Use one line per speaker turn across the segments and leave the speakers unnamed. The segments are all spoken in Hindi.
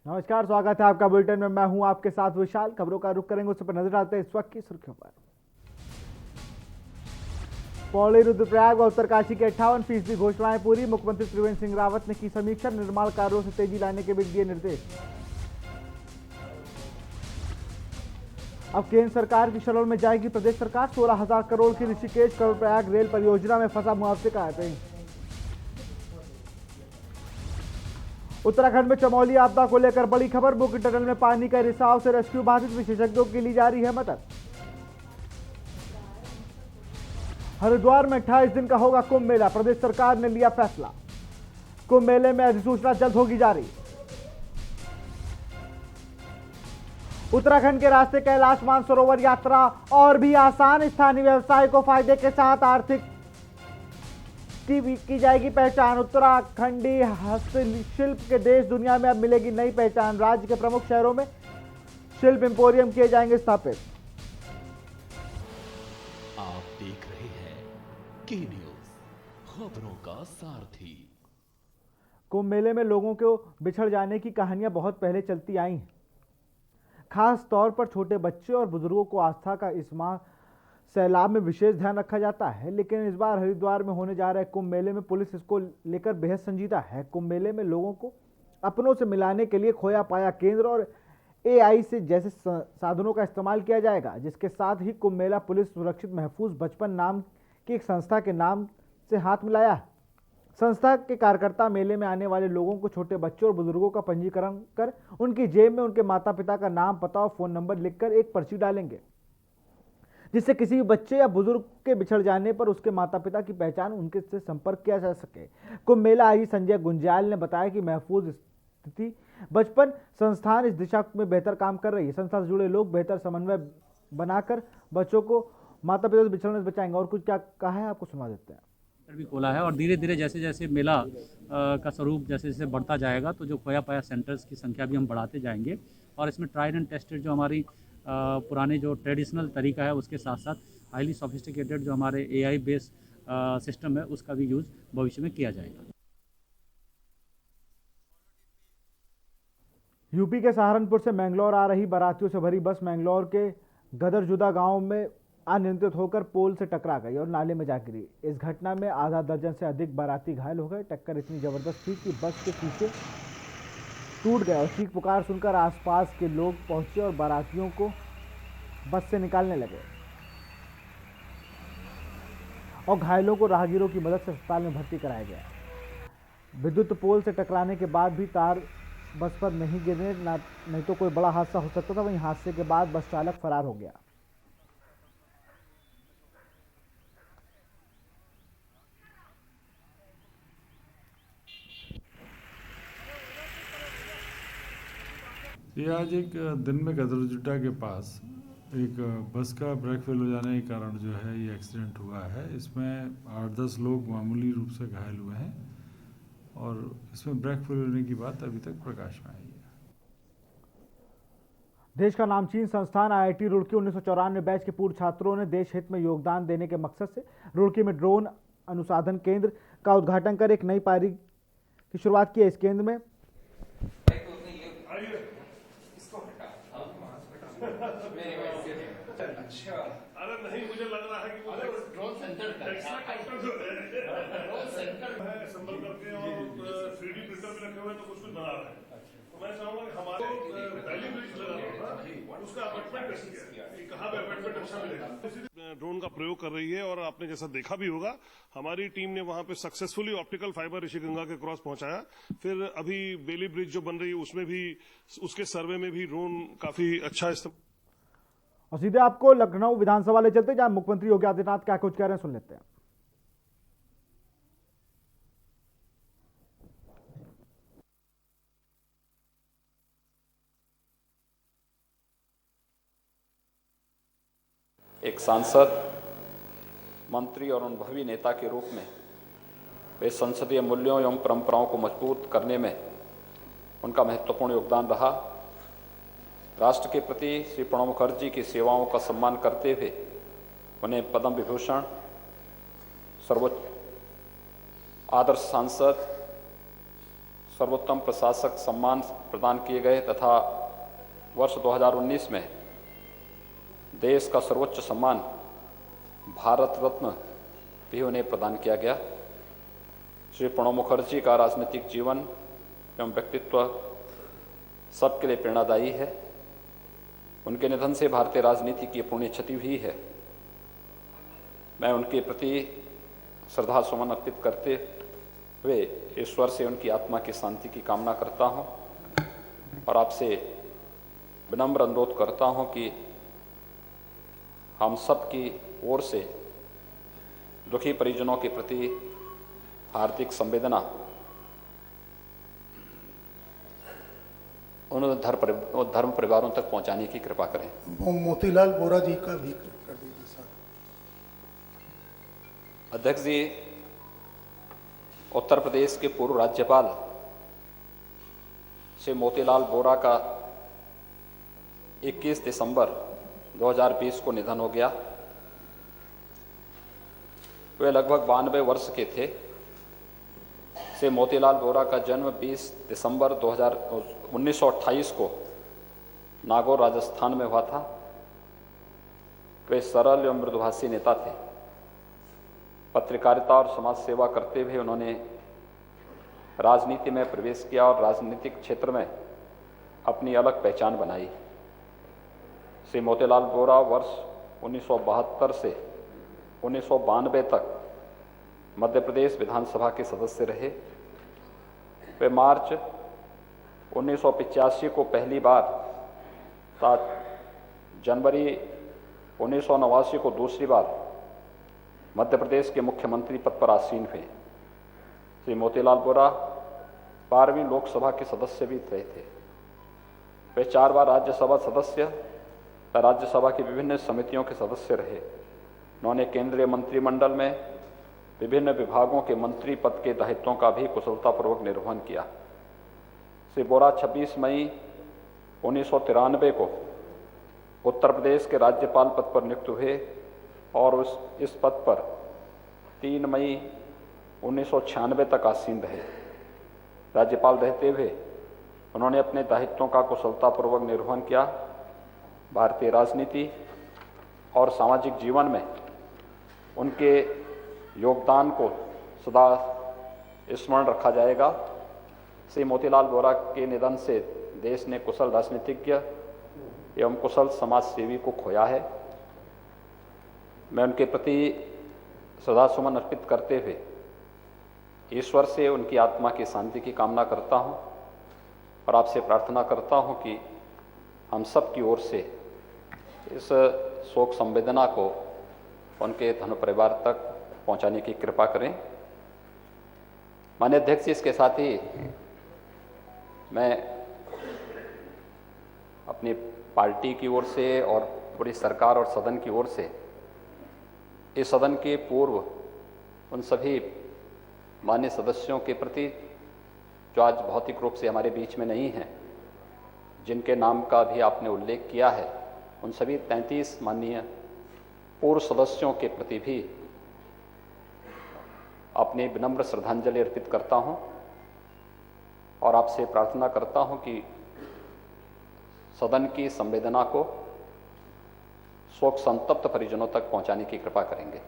नमस्कार, स्वागत है आपका बुलेटिन में। मैं हूं आपके साथ विशाल। खबरों का रुख करेंगे, उससे पर नजर डालते हैं इस वक्त की सुर्खियों पर। पौड़ी, रुद्रप्रयाग व उत्तरकाशी की 58% घोषणाएं पूरी। मुख्यमंत्री त्रिवेंद्र सिंह रावत ने की समीक्षा। निर्माण कार्यों से तेजी लाने के भी दिए निर्देश। अब केंद्र सरकार की शरण में जाएगी प्रदेश सरकार। 16,000 करोड़ की ऋषिकेश कर्णप्रयाग रेल परियोजना में फंसा मुआवजे का आदेश। उत्तराखंड में चमोली आपदा को लेकर बड़ी खबर। बुकी टनल में पानी का रिसाव से रेस्क्यू बाधित, विशेषज्ञों की ली जा रही है मदद। हरिद्वार में 28 दिन का होगा कुंभ मेला। प्रदेश सरकार ने लिया फैसला। कुंभ मेले में अधिसूचना जल्द होगी जारी। उत्तराखंड के रास्ते कैलाश मानसरोवर यात्रा और भी आसान। स्थानीय व्यवसाय को फायदे के साथ आर्थिक की जाएगी पहचान। उत्तराखंडी हस्तशिल्प के देश दुनिया में अब मिलेगी नई पहचान। राज्य के प्रमुख शहरों में शिल्प एम्पोरियम किए जाएंगे स्थापित।
आप देख रहे हैं के न्यूज, खबरों का सारथी।
कुंभ मेले में लोगों को बिछड़ जाने की कहानियां बहुत पहले चलती आई हैं। खास तौर पर छोटे बच्चे और बुजुर्गों को आस्था का इस माह सैलाब में विशेष ध्यान रखा जाता है, लेकिन इस बार हरिद्वार में होने जा रहे कुंभ मेले में पुलिस इसको लेकर बेहद संजीदा है। कुंभ मेले में लोगों को अपनों से मिलाने के लिए खोया पाया केंद्र और एआई से जैसे साधनों का इस्तेमाल किया जाएगा, जिसके साथ ही कुंभ मेला पुलिस सुरक्षित महफूज बचपन नाम की एक संस्था के नाम से हाथ मिलाया है। संस्था के कार्यकर्ता मेले में आने वाले लोगों को छोटे बच्चों और बुजुर्गों का पंजीकरण कर उनकी जेब में उनके माता पिता का नाम, पता और फोन नंबर लिखकर एक पर्ची डालेंगे, जिससे किसी भी बच्चे या बुजुर्ग के बिछड़ जाने पर उसके माता पिता की पहचान, उनके से संपर्क किया जा सके। कुंभ मेला आई संजय गुंजाल ने बताया कि महफूज स्थिति बचपन संस्थान इस दिशा में बेहतर काम कर रही है। संस्था से जुड़े लोग बेहतर समन्वय बनाकर बच्चों को माता पिता से बिछड़ने से बचाएंगे। और कुछ क्या कहा है आपको सुना देते हैं।
भी खोला है और धीरे धीरे जैसे जैसे मेला का स्वरूप जैसे जैसे बढ़ता जाएगा तो जो खोया पाया सेंटर्स की संख्या भी हम बढ़ाते जाएंगे। और इसमें ट्राइड एंड टेस्टेड जो हमारी पुराने जो ट्रेडिशनल तरीका है उसके साथ साथ हाईली सोफिस्टिकेटेड जो हमारे एआई बेस्ड सिस्टम है उसका भी यूज़ भविष्य में किया जाएगा।
यूपी के सहारनपुर से मैंगलोर आ रही बारातियों से भरी बस मैंगलोर के गदरजुदा गांव में अनियंत्रित होकर पोल से टकरा गई और नाले में जा गिरी। इस घटना में आधा दर्जन से अधिक बाराती घायल हो गए। टक्कर इतनी जबरदस्त थी कि बस के शीशे टूट गए और चीख पुकार सुनकर आसपास के लोग पहुंचे और बारातियों को बस से निकालने लगे और घायलों को राहगीरों की मदद से अस्पताल में भर्ती कराया गया। विद्युत पोल से टकराने के बाद भी तार बस पर नहीं गिरने नहीं तो कोई बड़ा हादसा हो सकता था। वहीं हादसे के बाद बस चालक फरार हो गया।
ये आज एक दिन में गदरजुटा के पास एक बस का ब्रेक फेल हो जाने के कारण जो है ये एक्सीडेंट हुआ है। इसमें 8-10 लोग मामूली रूप से घायल हुए हैं और इसमें ब्रेक फेल होने की बात अभी तक प्रकाश में आई है।
देश का नामचीन संस्थान आईआईटी रुड़की 1994 बैच के पूर्व छात्रों ने देश हित में योगदान देने के मकसद से रुड़की में ड्रोन अनुसंधान केंद्र का उद्घाटन कर एक नई पारी की शुरुआत की है। इस केंद्र में
अरे नहीं, मुझे लग रहा है कि वो ड्रोन सेंटर है, असेंबल करके और 3D प्रिंटर में रखे हुए तो कुछ बना रहे हैं। तो मैं चाहूंगा कि हमारे वैली ब्रिज लगा था उसका अपॉइंटमेंट कैसे किया, कहाँ पे अपॉइंटमेंट अच्छा मिलेगा। ड्रोन का प्रयोग कर रही है और आपने जैसा देखा भी होगा हमारी टीम ने वहां पे सक्सेसफुली ऑप्टिकल फाइबर ऋषिगंगा के क्रॉस पहुंचाया। फिर अभी बेली ब्रिज जो बन रही है उसमें भी उसके सर्वे में भी ड्रोन काफी अच्छा इस्तेमाल।
और सीधे आपको लखनऊ विधानसभा ले चलते, जहां मुख्यमंत्री योगी आदित्यनाथ क्या कुछ कह रहे हैं, सुन लेते हैं।
एक सांसद, मंत्री और अनुभवी नेता के रूप में वे संसदीय मूल्यों एवं परंपराओं को मजबूत करने में उनका महत्वपूर्ण योगदान रहा। राष्ट्र के प्रति श्री प्रणब मुखर्जी की सेवाओं का सम्मान करते हुए उन्हें पद्म विभूषण, सर्वोच्च आदर्श सांसद, सर्वोत्तम प्रशासक सम्मान प्रदान किए गए तथा वर्ष 2019 में देश का सर्वोच्च सम्मान भारत रत्न भी उन्हें प्रदान किया गया। श्री प्रणब मुखर्जी का राजनीतिक जीवन एवं व्यक्तित्व सबके लिए प्रेरणादायी है। उनके निधन से भारतीय राजनीति की पूर्ण क्षति हुई है। मैं उनके प्रति श्रद्धा सुमन अर्पित करते हुए ईश्वर से उनकी आत्मा की शांति की कामना करता हूं और आपसे विनम्र अनुरोध करता हूं कि हम सब की ओर से दुखी परिजनों के प्रति हार्दिक संवेदना उन धर्म परिवारों तक पहुंचाने की कृपा करें।
मोतीलाल बोरा जी का भी कर दीजिए सर।
अध्यक्ष जी, उत्तर प्रदेश के पूर्व राज्यपाल श्री मोतीलाल बोरा का 21 दिसंबर 2020 को निधन हो गया। वे लगभग 92 वर्ष के थे। श्री मोतीलाल बोरा का जन्म 20 दिसंबर 1928 को नागौर राजस्थान में हुआ था। वे सरल एवं मृदुभाषी नेता थे। पत्रकारिता और समाज सेवा करते हुए उन्होंने राजनीति में प्रवेश किया और राजनीतिक क्षेत्र में अपनी अलग पहचान बनाई। श्री मोतीलाल बोरा वर्ष 1972 से 1992 तक मध्य प्रदेश विधानसभा के सदस्य रहे। वे मार्च 1985 को पहली बार तथा जनवरी 1989 को दूसरी बार मध्य प्रदेश के मुख्यमंत्री पद पर आसीन हुए। श्री मोतीलाल बोरा 12वीं लोकसभा के सदस्य भी रहे थे। वे 4 बार राज्यसभा सदस्य तथा राज्यसभा की विभिन्न समितियों के सदस्य रहे। उन्होंने केंद्रीय मंत्रिमंडल में विभिन्न विभागों के मंत्री पद के दायित्वों का भी कुशलतापूर्वक निर्वहन किया। श्री बोरा 26 मई 1993 को उत्तर प्रदेश के राज्यपाल पद पर नियुक्त हुए और इस पद पर 3 मई 1996 तक आसीन रहे। राज्यपाल रहते हुए उन्होंने अपने दायित्वों का कुशलतापूर्वक निर्वहन किया। भारतीय राजनीति और सामाजिक जीवन में उनके योगदान को सदा स्मरण रखा जाएगा। श्री मोतीलाल बोरा के निधन से देश ने कुशल राजनीतिज्ञ एवं कुशल समाज सेवी को खोया है। मैं उनके प्रति श्रद्धा सुमन अर्पित करते हुए ईश्वर से उनकी आत्मा की शांति की कामना करता हूं और आपसे प्रार्थना करता हूं कि हम सब की ओर से इस शोक संवेदना को उनके धन परिवार तक पहुंचाने की कृपा करें। माननीय अध्यक्ष जी, इसके साथ ही मैं अपनी पार्टी की ओर से और पूरी सरकार और सदन की ओर से इस सदन के पूर्व उन सभी माननीय सदस्यों के प्रति जो आज भौतिक रूप से हमारे बीच में नहीं हैं, जिनके नाम का भी आपने उल्लेख किया है, उन सभी 33 माननीय पूर्व सदस्यों के प्रति भी अपनी विनम्र श्रद्धांजलि अर्पित करता हूं और आपसे प्रार्थना करता हूं कि सदन की संवेदना को शोक संतप्त परिजनों तक पहुंचाने की कृपा करेंगे।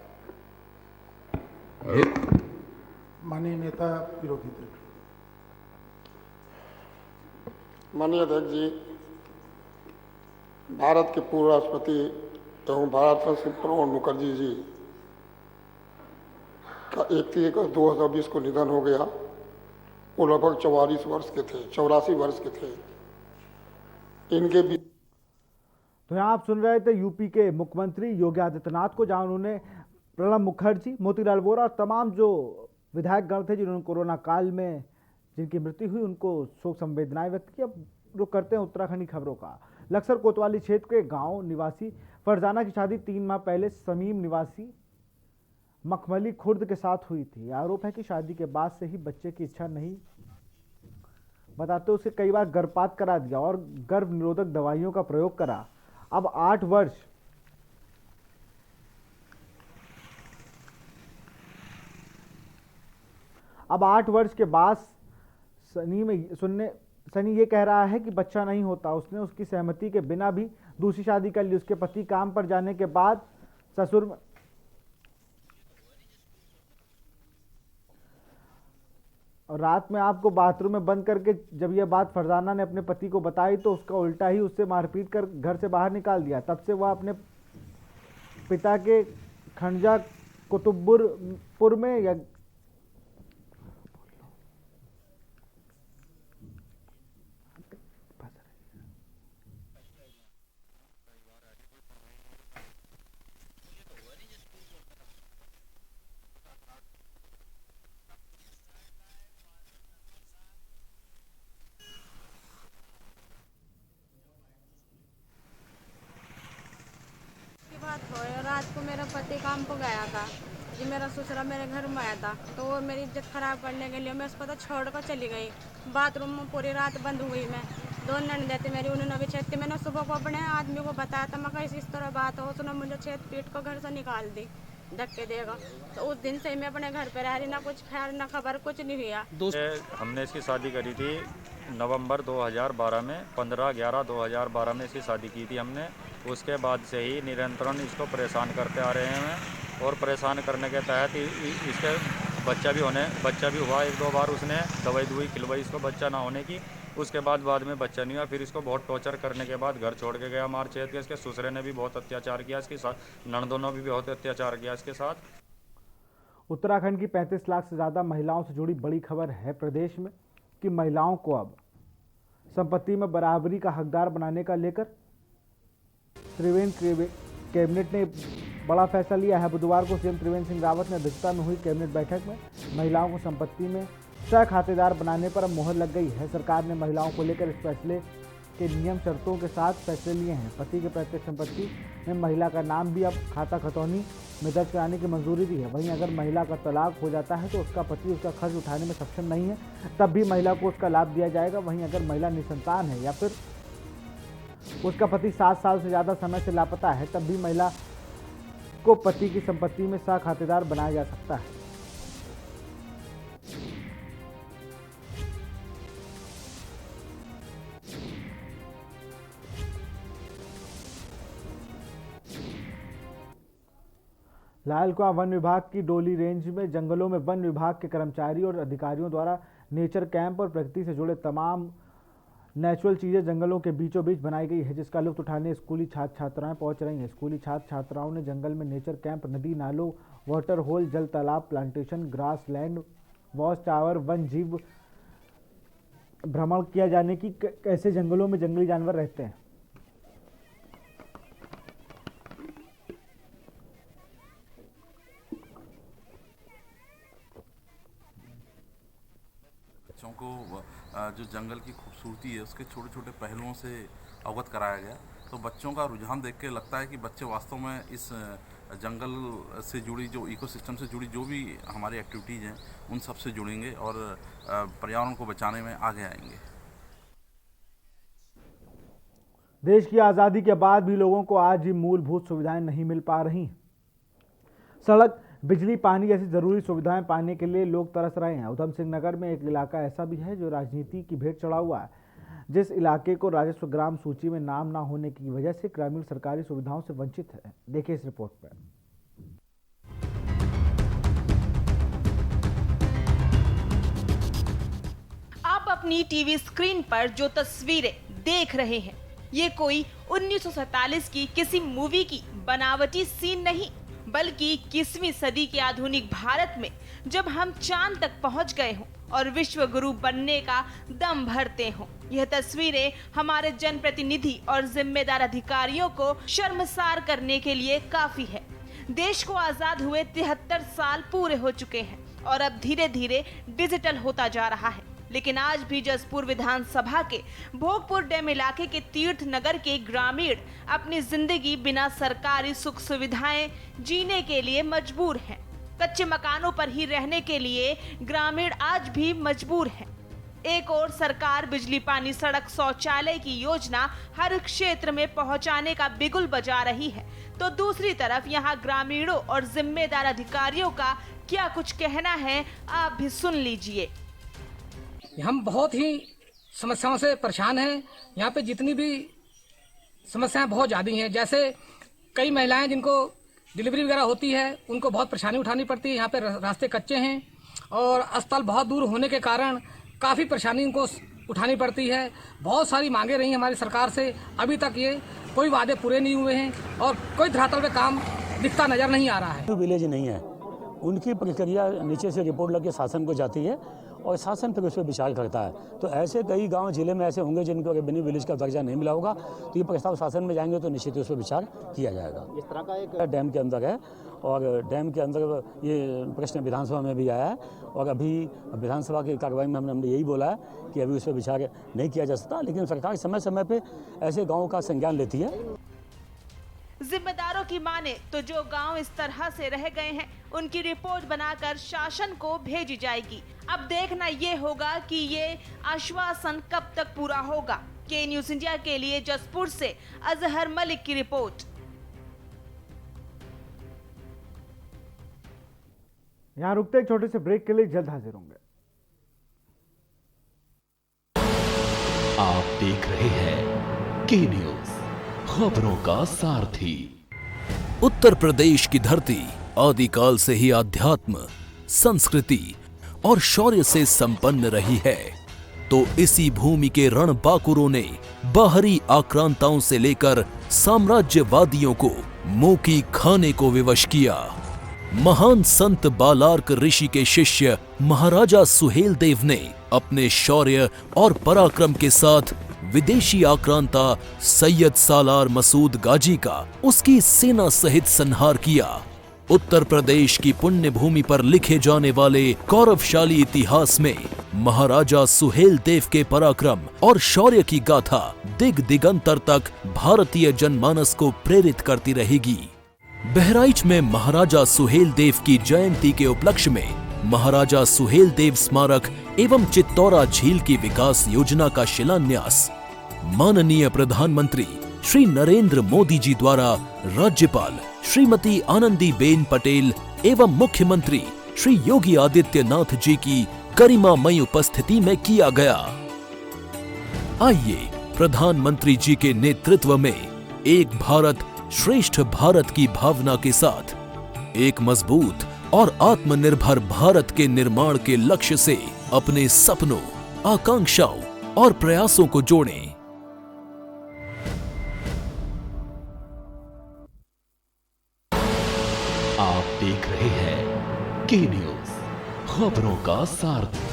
माननीय नेता विरोधी दल।
माननीय अध्यक्ष जी, भारत के पूर्व राष्ट्रपति एवं भारत रत्न प्रणब मुखर्जी जी का 31 अगस्त 2020 को निधन हो गया। वो लगभग 84 वर्ष के थे, 84 वर्ष के थे। इनके भी
तो यहाँ आप सुन रहे थे यूपी के मुख्यमंत्री योगी आदित्यनाथ को, जहाँ उन्होंने प्रणब मुखर्जी, मोतीलाल बोरा और तमाम जो विधायक गण थे जिन्होंने कोरोना काल में जिनकी मृत्यु हुई, उनको शोक संवेदनाएं व्यक्त की। अब रुक करते हैं उत्तराखंड की खबरों का। लक्सर कोतवाली क्षेत्र के गांव निवासी फरजाना की शादी 3 माह पहले समीम निवासी मखमली खुर्द के साथ हुई थी। आरोप है कि शादी के बाद से ही बच्चे की इच्छा नहीं बताते उसे कई बार गर्भपात करा दिया और गर्भ निरोधक दवाइयों का प्रयोग करा। अब 8 वर्ष के बाद सनी ये कह रहा है कि बच्चा नहीं होता। उसने उसकी सहमति के बिना भी दूसरी शादी कर ली। उसके पति काम पर जाने के बाद ससुर में और रात में आपको बाथरूम में बंद करके जब यह बात फरजाना ने अपने पति को बताई तो उसका उल्टा ही उससे मारपीट कर घर से बाहर निकाल दिया। तब से वह अपने पिता के खंडजा कुतुबपुर में या
रात को मेरा पति काम को गया था जी, मेरा ससुरा मेरे घर में आया था तो वो मेरी इज्जत खराब करने के लिए मैं उसको तो छोड़ कर चली गई। बाथरूम में पूरी रात बंद हुई मैं। 2 नंदे थे मेरी, उन्होंने भी छेद थी। मैंने सुबह को अपने आदमी को बताया था, मैं इस तरह बात हो। उसने मुझे छेद पीट को घर से निकाल दी, धक्के देगा। तो उस दिन से मैं अपने घर पर रह रही, ना कुछ खैर ना खबर, कुछ नहीं हुआ।
हमने इसकी शादी करी थी नवंबर 2012 में, 15/11/2012 में इसकी शादी की थी हमने। उसके बाद से ही निरंतरण इसको परेशान करते आ रहे हैं और परेशान करने के तहत इसके बच्चा भी हुआ 1-2 बार। उसने दवाई खिलवाई इसको बच्चा ना होने की। उसके बाद में बच्चा नहीं हुआ। फिर इसको बहुत टॉर्चर करने के बाद घर छोड़ के गया, मार चेत के। इसके ससुरे ने भी बहुत अत्याचार किया इसके साथ, ननदों ने भी बहुत अत्याचार किया इसके साथ।
उत्तराखंड की 35 लाख से ज़्यादा महिलाओं से जुड़ी बड़ी खबर है प्रदेश में कि महिलाओं को अब संपत्ति में बराबरी का हकदार बनाने का लेकर त्रिवेंद्र कैबिनेट ने बड़ा फैसला लिया है। बुधवार को सीएम त्रिवेंद्र सिंह रावत ने अध्यक्षता में हुई कैबिनेट बैठक में महिलाओं को संपत्ति में सह खातेदार बनाने पर अब मोहर लग गई है। सरकार ने महिलाओं को लेकर इस फैसले के नियम शर्तों के साथ फैसले लिए हैं। पति के प्रत्यक्ष संपत्ति में महिला का नाम भी अब खाता खतौनी में दर्ज कराने की मंजूरी दी है। वहीं अगर महिला का तलाक हो जाता है तो उसका पति उसका खर्च उठाने में सक्षम नहीं है, तब भी महिला को उसका लाभ दिया जाएगा। वहीं अगर महिला निसंतान है या फिर उसका पति 7 साल से ज़्यादा समय से लापता है, तब भी महिला को पति की संपत्ति में सह खातेदार बनाया जा सकता है। लालकुआं वन विभाग की डोली रेंज में जंगलों में वन विभाग के कर्मचारी और अधिकारियों द्वारा नेचर कैंप और प्रकृति से जुड़े तमाम नेचुरल चीज़ें जंगलों के बीचों बीच बनाई गई है, जिसका लुत्फ उठाने स्कूली छात्र छात्राएं पहुंच रही हैं। स्कूली छात्र छात्राओं ने जंगल में नेचर कैंप, नदी नालों, वाटर होल, जल तालाब, plantation, grass land, watch tower, one जीव भ्रमण किया जाने की कैसे जंगलों में जंगली जानवर रहते हैं।
बच्चों को जो जंगल की खूबसूरती है उसके छोटे छोटे पहलुओं से अवगत कराया गया, तो बच्चों का रुझान देख के लगता है कि बच्चे वास्तव में इस जंगल से जुड़ी, जो इकोसिस्टम से जुड़ी जो भी हमारी एक्टिविटीज़ हैं उन सब से जुड़ेंगे और पर्यावरण को बचाने में आगे आएंगे।
देश की आज़ादी के बाद भी लोगों को आज भी मूलभूत सुविधाएं नहीं मिल पा रही। सड़क, बिजली, पानी जैसी ज़रूरी सुविधाएं पाने के लिए लोग तरस रहे हैं। उधम सिंह नगर में एक इलाका ऐसा भी है जो राजनीति की भेंट चढ़ा हुआ है, जिस इलाके को राजस्व ग्राम सूची में नाम ना होने की वजह से ग्रामीण सरकारी सुविधाओं से वंचित है। देखिए इस रिपोर्ट पर।
आप अपनी टीवी स्क्रीन पर जो तस्वीरें देख रहे हैं, ये कोई 1947 की किसी मूवी की बनावटी सीन नहीं, बल्कि 21वीं सदी के आधुनिक भारत में जब हम चांद तक पहुंच गए हों और विश्व गुरु बनने का दम भरते हों। यह तस्वीरें हमारे जनप्रतिनिधि और जिम्मेदार अधिकारियों को शर्मसार करने के लिए काफी है। देश को आजाद हुए 73 साल पूरे हो चुके हैं और अब धीरे धीरे डिजिटल होता जा रहा है, लेकिन आज भी जसपुर विधानसभा के भोगपुर डैम इलाके के तीर्थ नगर के ग्रामीण अपनी जिंदगी बिना सरकारी सुख सुविधाएं जीने के लिए मजबूर हैं। कच्चे मकानों पर ही रहने के लिए ग्रामीण आज भी मजबूर हैं। एक ओर सरकार बिजली, पानी, सड़क, शौचालय की योजना हर क्षेत्र में पहुंचाने का बिगुल बजा रही है, तो दूसरी तरफ यहां ग्रामीणों और जिम्मेदार अधिकारियों का क्या कुछ कहना है, आप भी सुन लीजिए।
हम बहुत ही समस्याओं से परेशान हैं। यहाँ पे जितनी भी समस्याएं बहुत ज़्यादा हैं, जैसे कई महिलाएं जिनको डिलीवरी वगैरह होती है उनको बहुत परेशानी उठानी पड़ती है। यहाँ पे रास्ते कच्चे हैं और अस्पताल बहुत दूर होने के कारण काफ़ी परेशानी उनको उठानी पड़ती है। बहुत सारी मांगे रही हमारी सरकार से, अभी तक ये कोई वादे पूरे नहीं हुए हैं और कोई धरातल पे काम दिखता नज़र नहीं आ रहा है।
जो विलेज नहीं है उनकी प्रक्रिया नीचे से रिपोर्ट लग के शासन को जाती है और शासन फिर उस पर विचार करता है। तो ऐसे कई गांव जिले में ऐसे होंगे जिनको रेवेन्यू विलेज का दर्जा नहीं मिला होगा, तो ये प्रस्ताव शासन में जाएंगे तो निश्चित उस पर विचार किया जाएगा। इस तरह का एक डैम के अंदर है और डैम के अंदर ये प्रश्न विधानसभा में भी आया है और अभी विधानसभा की कार्रवाई में हमने यही बोला है कि अभी उस पर विचार नहीं किया जा सकता, लेकिन सरकार समय समय पर ऐसे गाँव का संज्ञान लेती है।
जिम्मेदारों की माने तो जो गांव इस तरह से रह गए हैं उनकी रिपोर्ट बनाकर शासन को भेजी जाएगी। अब देखना ये होगा कि ये आश्वासन कब तक पूरा होगा। के न्यूज़ इंडिया के लिए जसपुर से अजहर मलिक की रिपोर्ट।
यहाँ रुकते एक छोटे से ब्रेक के लिए, जल्द हाजिर होंगे।
आप देख रहे हैं के न्यूज़, खबरों का सारथी।
उत्तर प्रदेश की धरती आदिकाल से ही आध्यात्म, संस्कृति और शौर्य से संपन्न रही है, तो इसी भूमि के रणबांकुरों ने बाहरी आक्रांताओं से लेकर साम्राज्यवादियों को मुंह की खाने को विवश किया। महान संत बालार्क ऋषि के शिष्य महाराजा सुहेल देव ने अपने शौर्य और पराक्रम के साथ विदेशी आक्रांता सैयद सालार मसूद गाजी का उसकी सेना सहित संहार किया। उत्तर प्रदेश की पुण्य भूमि पर लिखे जाने वाले गौरवशाली इतिहास में महाराजा सुहेल देव के पराक्रम और शौर्य की गाथा दिग दिगंतर तक भारतीय जनमानस को प्रेरित करती रहेगी। बहराइच में महाराजा सुहेल देव की जयंती के उपलक्ष्य में महाराजा सुहेल देव स्मारक एवं चित्तौरा झील की विकास योजना का शिलान्यास माननीय प्रधानमंत्री श्री नरेंद्र मोदी जी द्वारा राज्यपाल श्रीमती आनंदीबेन पटेल एवं मुख्यमंत्री श्री योगी आदित्यनाथ जी की गरिमामयी उपस्थिति में किया गया। आइए प्रधानमंत्री जी के नेतृत्व में एक भारत श्रेष्ठ भारत की भावना के साथ एक मजबूत और आत्मनिर्भर भारत के निर्माण के लक्ष्य से अपने सपनों, आकांक्षाओं और प्रयासों को जोड़ें।
आप देख रहे हैं के न्यूज़, खबरों का सारथी।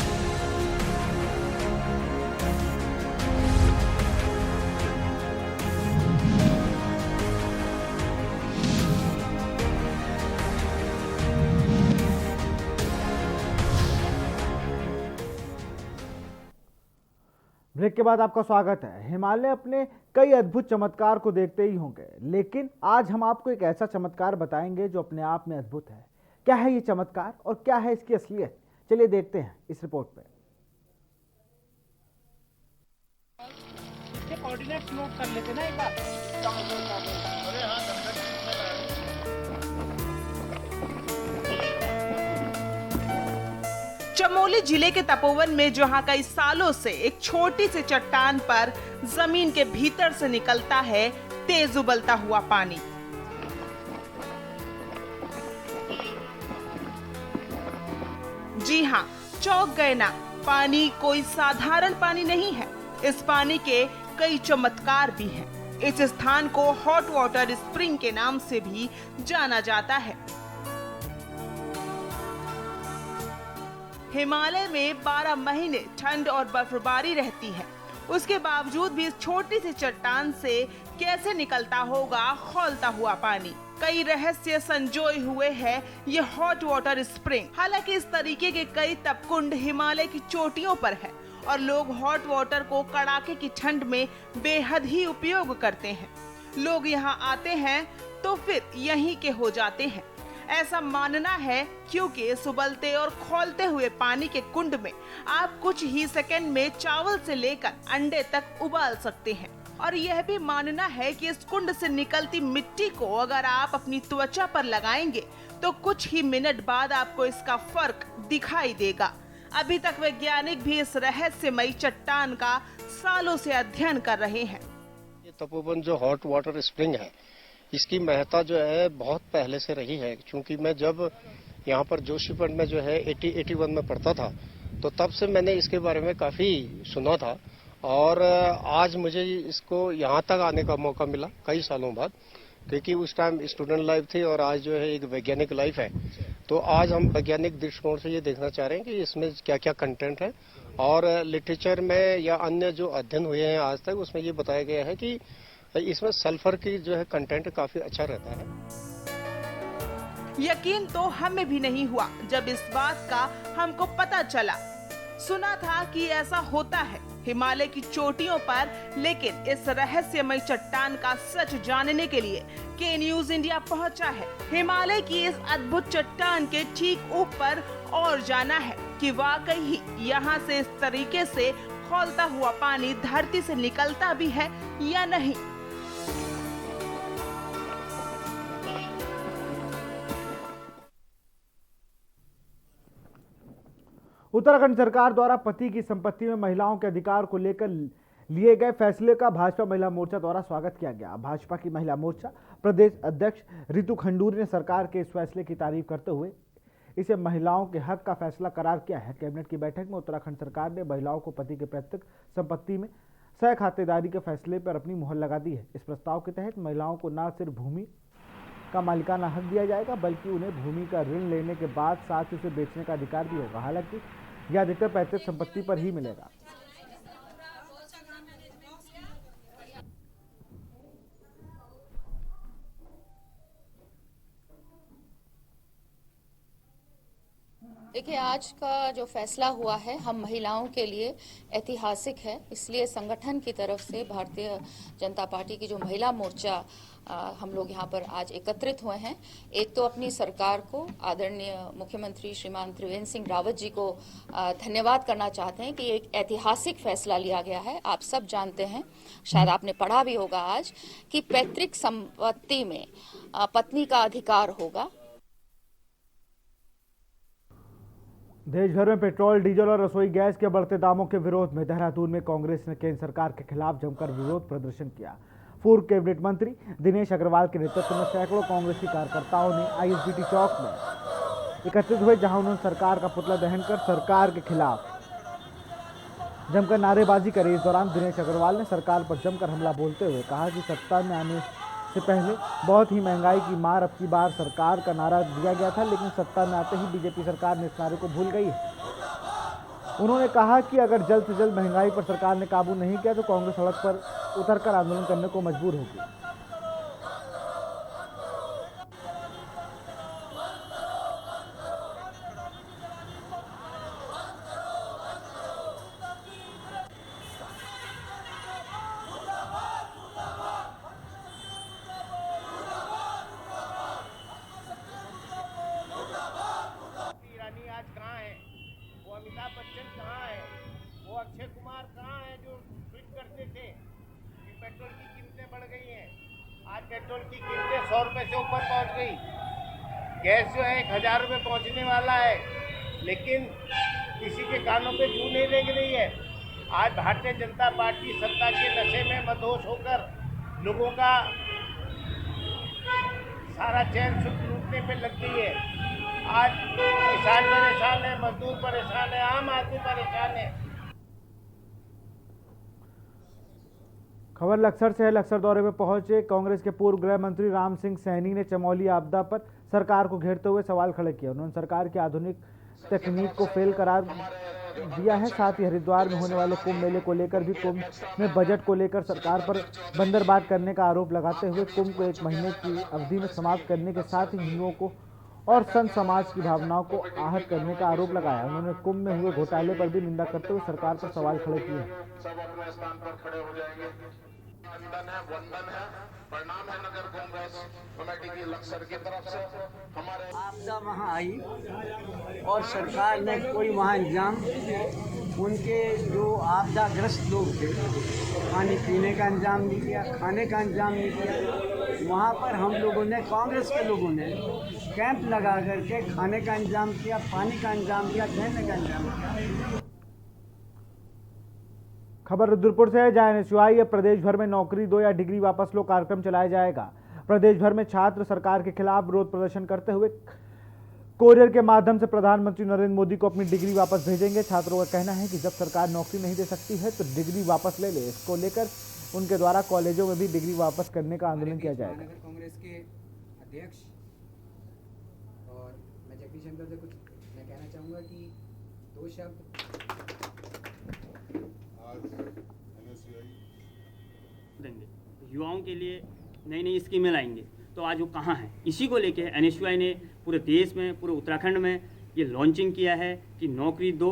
ब्रेक के बाद आपका स्वागत है। हिमालय अपने कई अद्भुत चमत्कार को देखते ही होंगे, लेकिन आज हम आपको एक ऐसा चमत्कार बताएंगे जो अपने आप में अद्भुत है। क्या है ये चमत्कार और क्या है इसकी असलियत, चलिए देखते हैं इस रिपोर्ट पे।
कोऑर्डिनेट्स नोट कर लेते ना एक बार।
चमोली जिले के तपोवन में जहां कई सालों से एक छोटी सी चट्टान पर जमीन के भीतर से निकलता है तेज उबलता हुआ पानी। जी हां, चौंक गए ना, पानी कोई साधारण पानी नहीं है। इस पानी के कई चमत्कार भी हैं। इस स्थान को हॉट वाटर स्प्रिंग के नाम से भी जाना जाता है। हिमालय में 12 महीने ठंड और बर्फबारी रहती है, उसके बावजूद भी इस छोटी सी चट्टान से कैसे निकलता होगा खौलता हुआ पानी। कई रहस्य संजोए हुए है ये हॉट वाटर स्प्रिंग। हालांकि इस तरीके के कई तपकुंड हिमालय की चोटियों पर है और लोग हॉट वाटर को कड़ाके की ठंड में बेहद ही उपयोग करते हैं। लोग यहाँ आते हैं तो फिर यहीं के हो जाते हैं, ऐसा मानना है, क्योंकि इस उबलते और खौलते हुए पानी के कुंड में आप कुछ ही सेकंड में चावल से लेकर अंडे तक उबाल सकते हैं। और यह भी मानना है कि इस कुंड से निकलती मिट्टी को अगर आप अपनी त्वचा पर लगाएंगे तो कुछ ही मिनट बाद आपको इसका फर्क दिखाई देगा। अभी तक वैज्ञानिक भी इस रहस्यमयी चट्टान का सालों से अध्ययन कर रहे हैं।
ये तपोवन जो हॉट वाटर स्प्रिंग है, इसकी महत्ता जो है बहुत पहले से रही है। क्योंकि मैं जब यहाँ पर जोशीमठ में जो है 81 में पढ़ता था, तो तब से मैंने इसके बारे में काफी सुना था और आज मुझे इसको यहाँ तक आने का मौका मिला कई सालों बाद, क्योंकि उस टाइम स्टूडेंट लाइफ थी और आज जो है एक वैज्ञानिक लाइफ है। तो आज हम वैज्ञानिक दृष्टिकोण से ये देखना चाह रहे हैं कि इसमें क्या क्या कंटेंट है और लिटरेचर में या अन्य जो अध्ययन हुए हैं आज तक, उसमें ये बताया गया है कि इसमें सल्फर की जो है कंटेंट काफी अच्छा रहता है।
यकीन तो हमें भी नहीं हुआ जब इस बात का हमको पता चला। सुना था कि ऐसा होता है हिमालय की चोटियों पर, लेकिन इस रहस्यमय चट्टान का सच जानने के लिए के न्यूज इंडिया पहुंचा है। हिमालय की इस अद्भुत चट्टान के ठीक ऊपर और जाना है कि वाकई ही यहाँ से इस तरीके से खौलता हुआ पानी धरती से निकलता भी है या नहीं।
उत्तराखंड सरकार द्वारा पति की संपत्ति में महिलाओं के अधिकार को लेकर लिए गए फैसले का भाजपा महिला मोर्चा द्वारा स्वागत किया गया। भाजपा की महिला मोर्चा प्रदेश अध्यक्ष रितु खंडूरी ने सरकार के इस फैसले की तारीफ करते हुए इसे महिलाओं के हक का फैसला करार किया है। कैबिनेट की बैठक में उत्तराखंड सरकार ने महिलाओं को पति के पैतृक संपत्ति में सह खातेदारी के फैसले पर अपनी मुहर लगा दी है। इस प्रस्ताव के तहत महिलाओं को न सिर्फ भूमि का मालिकाना हक दिया जाएगा, बल्कि उन्हें भूमि का ऋण लेने के बाद साथ ही उसे बेचने का अधिकार भी होगा। हालांकि यह अधिकतर पैतृक संपत्ति पर ही मिलेगा।
देखिए, आज का जो फैसला हुआ है हम महिलाओं के लिए ऐतिहासिक है। इसलिए संगठन की तरफ से भारतीय जनता पार्टी की जो महिला मोर्चा हम लोग यहाँ पर आज एकत्रित हुए हैं, एक तो अपनी सरकार को, आदरणीय मुख्यमंत्री श्रीमान त्रिवेंद्र सिंह रावत जी को धन्यवाद करना चाहते हैं कि एक ऐतिहासिक फैसला लिया गया है। आप सब जानते हैं, शायद आपने पढ़ा भी होगा आज, कि पैतृक संपत्ति में पत्नी का अधिकार होगा।
देश भर में पेट्रोल, डीजल और रसोई गैस के बढ़ते दामों के विरोध में देहरादून में कांग्रेस ने केंद्र सरकार के खिलाफ जमकर विरोध प्रदर्शन किया। पूर्व कैबिनेट मंत्री दिनेश अग्रवाल के नेतृत्व में सैकड़ों कांग्रेसी कार्यकर्ताओं ने आईएसबीटी चौक में एकत्रित हुए, जहां उन्होंने सरकार का पुतला दहन कर सरकार के खिलाफ जमकर नारेबाजी करी। इस दौरान दिनेश अग्रवाल ने सरकार पर जमकर हमला बोलते हुए कहा कि सत्ता में आने से पहले बहुत ही महंगाई की मार अब की बार सरकार का नारा दिया गया था, लेकिन सत्ता में आते ही बीजेपी सरकार ने इस नारे को भूल गई है। उन्होंने कहा कि अगर जल्द से जल्द महंगाई पर सरकार ने काबू नहीं किया तो कांग्रेस सड़क पर उतरकर आंदोलन करने को मजबूर होगी।
अमिताभ बच्चन कहाँ है, वो अक्षय कुमार कहाँ है जो ट्वीट करते थे कि पेट्रोल की कीमतें बढ़ गई हैं। आज पेट्रोल की कीमतें 100 रुपये से ऊपर पहुँच गई। गैस जो है 1000 रुपये पहुँचने वाला है, लेकिन किसी के कानों पे जू नहीं रेंग रही है। आज भारतीय जनता पार्टी सत्ता के नशे में मदहोश होकर लोगों का सारा चैन सुख लूटने पे लग गई है। आज किसान परेशान है, मजदूर परेशान है, आम आदमी परेशान है।
खबर लक्सर से है। लक्सर दौरे में पहुंचे कांग्रेस के पूर्व गृह मंत्री राम सिंह सैनी ने चमोली आपदा पर सरकार को घेरते हुए सवाल खड़े किए। उन्होंने सरकार की आधुनिक तकनीक को फेल करार दिया है। साथ ही हरिद्वार में होने वाले कुंभ मेले को लेकर भी कुंभ में बजट को लेकर सरकार पर बंदरबांट करने का आरोप लगाते हुए कुंभ को 1 महीने की अवधि में समाप्त करने के साथ ही हिंदुओं को और संत समाज की भावनाओं को आहत करने का आरोप लगाया। उन्होंने कुंभ में हुए घोटाले पर भी निंदा करते हुए सरकार पर सवाल खड़े किए।
सब अपने स्थान पर खड़े हो जाएंगे। वंदन है, प्रणाम है नगर कांग्रेस कमेटी की लक्सर की तरफ से। हमारे
आपदा वहाँ आई और सरकार ने कोई वहाँ इंतजाम उनके जो आपदाग्रस्त लोग थे, पानी पीने का इंतजाम नहीं किया, खाने का इंतजाम नहीं किया। वहाँ पर हम लोगों ने, कांग्रेस के लोगों ने कैंप लगा करके खाने का इंतजाम किया, पानी का इंतजाम किया, रहने का इंतजाम किया।
खबर रुद्रपुर से है, जहां एनएसयूआई प्रदेश भर में नौकरी दो या डिग्री वापस लो कार्यक्रम चलाया जाएगा। प्रदेश भर में छात्र सरकार के खिलाफ विरोध प्रदर्शन करते हुए कोरियर के माध्यम से प्रधानमंत्री नरेंद्र मोदी को अपनी डिग्री वापस भेजेंगे। छात्रों का कहना है कि जब सरकार नौकरी नहीं दे सकती है तो डिग्री वापस ले ले। इसको लेकर उनके द्वारा कॉलेजों में भी डिग्री वापस करने का आंदोलन किया जाएगा।
कांग्रेस के अध्यक्ष और मैं जगदीश शंकर से कुछ मैं कहना चाहूँगा कि दो शब्द।
देंगे युवाओं के लिए नई नई स्कीमें लाएंगे, तो आज वो कहाँ हैं? इसी को लेके एनएसयूआई ने पूरे देश में, पूरे उत्तराखंड में ये लॉन्चिंग किया है कि नौकरी दो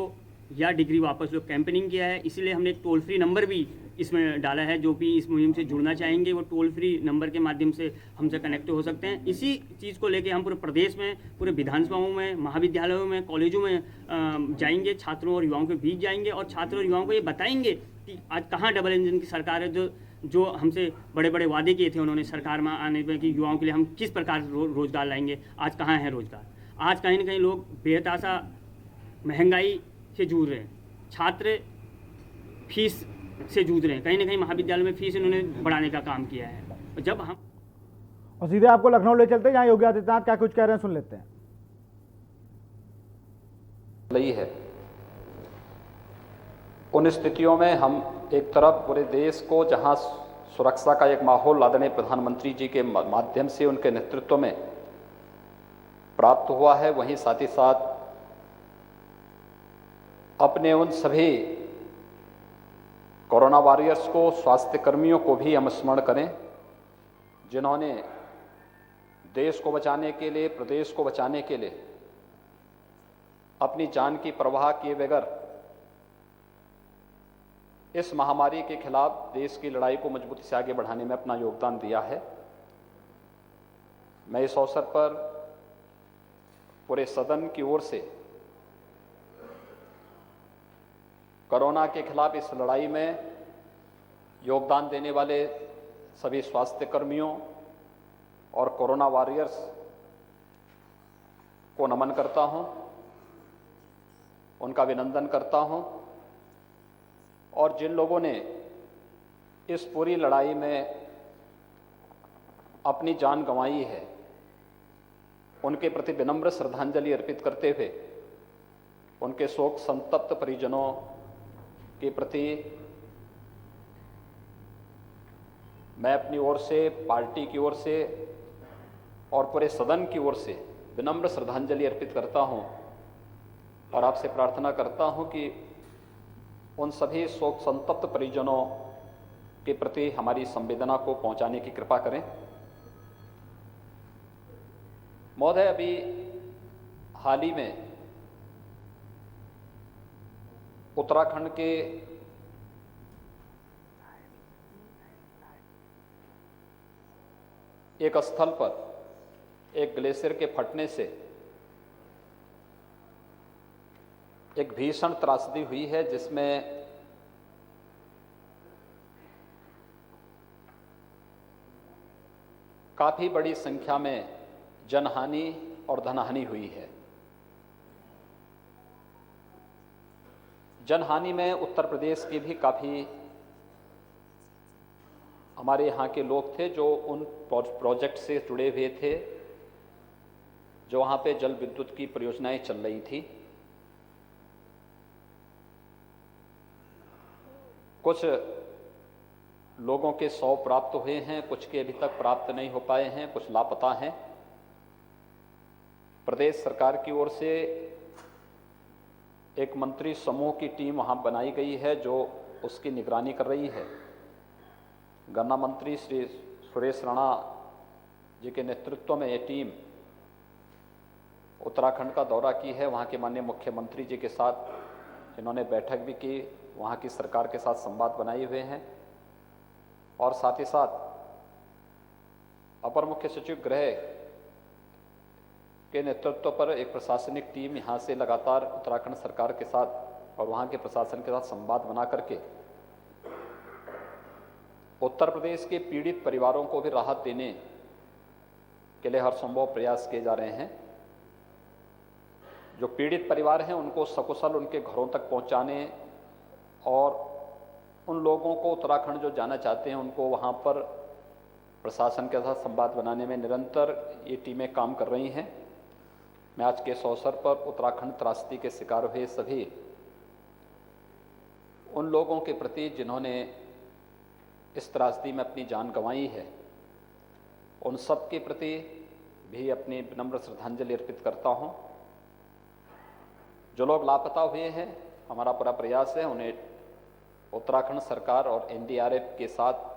या डिग्री वापस लो, कैंपेनिंग किया है। इसीलिए हमने एक टोल फ्री नंबर भी इसमें डाला है। जो भी इस मुहिम से जुड़ना चाहेंगे वो टोल फ्री नंबर के माध्यम से हमसे कनेक्ट हो सकते हैं। इसी चीज़ को लेके हम पूरे प्रदेश में, पूरे विधानसभाओं में, महाविद्यालयों में, कॉलेजों में जाएंगे, छात्रों और युवाओं के बीच जाएंगे और छात्रों और युवाओं को ये बताएंगे कि आज कहाँ डबल इंजन की सरकार है, जो हमसे बड़े बड़े वादे किए थे उन्होंने सरकार में आने में कि युवाओं के लिए हम किस प्रकार रोजगार लाएंगे। आज कहाँ है रोजगार? आज कहीं ना कहीं लोग बेहताशा महंगाई से जूझ रहे हैं, छात्र फीस से जूझ रहे हैं। कहीं ना कहीं महाविद्यालय में फीस इन्होंने बढ़ाने का काम किया है। जब हम
और सीधे आपको लखनऊ ले चलते हैं, जहाँ योगी आदित्यनाथ क्या कुछ कह रहे हैं, सुन लेते हैं।
लई है उन स्थितियों में हम एक तरफ पूरे देश को जहां सुरक्षा का एक माहौल आदरणीय प्रधानमंत्री जी के माध्यम से उनके नेतृत्व में प्राप्त हुआ है, वहीं साथ ही साथ अपने उन सभी कोरोना वॉरियर्स को, स्वास्थ्य कर्मियों को भी हम स्मरण करें जिन्होंने देश को बचाने के लिए, प्रदेश को बचाने के लिए अपनी जान की परवाह किए बगैर इस महामारी के खिलाफ देश की लड़ाई को मजबूती से आगे बढ़ाने में अपना योगदान दिया है। मैं इस अवसर पर पूरे सदन की ओर से कोरोना के खिलाफ इस लड़ाई में योगदान देने वाले सभी स्वास्थ्य कर्मियों और कोरोना वॉरियर्स को नमन करता हूं, उनका अभिनंदन करता हूं। और जिन लोगों ने इस पूरी लड़ाई में अपनी जान गंवाई है, उनके प्रति विनम्र श्रद्धांजलि अर्पित करते हुए उनके शोक संतप्त परिजनों के प्रति मैं अपनी ओर से, पार्टी की ओर से और पूरे सदन की ओर से विनम्र श्रद्धांजलि अर्पित करता हूं और आपसे प्रार्थना करता हूं कि उन सभी शोक संतप्त परिजनों के प्रति हमारी संवेदना को पहुंचाने की कृपा करें। महोदय, अभी हाल ही में उत्तराखंड के एक स्थल पर एक ग्लेशियर के फटने से एक भीषण त्रासदी हुई है, जिसमें काफी बड़ी संख्या में जनहानि और धनहानि हुई है। जनहानि में उत्तर प्रदेश के भी काफी हमारे यहाँ के लोग थे जो उन प्रोजेक्ट से जुड़े हुए थे, जो वहाँ पे जल विद्युत की परियोजनाएं चल रही थी। कुछ लोगों के 100 प्राप्त हुए हैं, कुछ के अभी तक प्राप्त नहीं हो पाए हैं, कुछ लापता हैं। प्रदेश सरकार की ओर से एक मंत्री समूह की टीम वहां बनाई गई है जो उसकी निगरानी कर रही है। गन्ना मंत्री श्री सुरेश राणा जी के नेतृत्व में ये टीम उत्तराखंड का दौरा की है। वहां के माननीय मुख्यमंत्री जी के साथ इन्होंने बैठक भी की, वहाँ की सरकार के साथ संवाद बनाए हुए हैं और साथ ही साथ अपर मुख्य सचिव गृह के नेतृत्व पर एक प्रशासनिक टीम यहाँ से लगातार उत्तराखंड सरकार के साथ और वहाँ के प्रशासन के साथ संवाद बना करके उत्तर प्रदेश के पीड़ित परिवारों को भी राहत देने के लिए हर संभव प्रयास किए जा रहे हैं। जो पीड़ित परिवार हैं उनको सकुशल उनके घरों तक पहुंचाने और उन लोगों को उत्तराखंड जो जाना चाहते हैं उनको वहां पर प्रशासन के साथ संवाद बनाने में निरंतर ये टीमें काम कर रही हैं। मैं आज के इस अवसर पर उत्तराखंड त्रासदी के शिकार हुए सभी उन लोगों के प्रति जिन्होंने इस त्रासदी में अपनी जान गंवाई है, उन सब के प्रति भी अपनी विनम्र श्रद्धांजलि अर्पित करता हूं। जो लोग लापता हुए हैं, हमारा पूरा प्रयास है उन्हें उत्तराखंड सरकार और एनडीआरएफ के साथ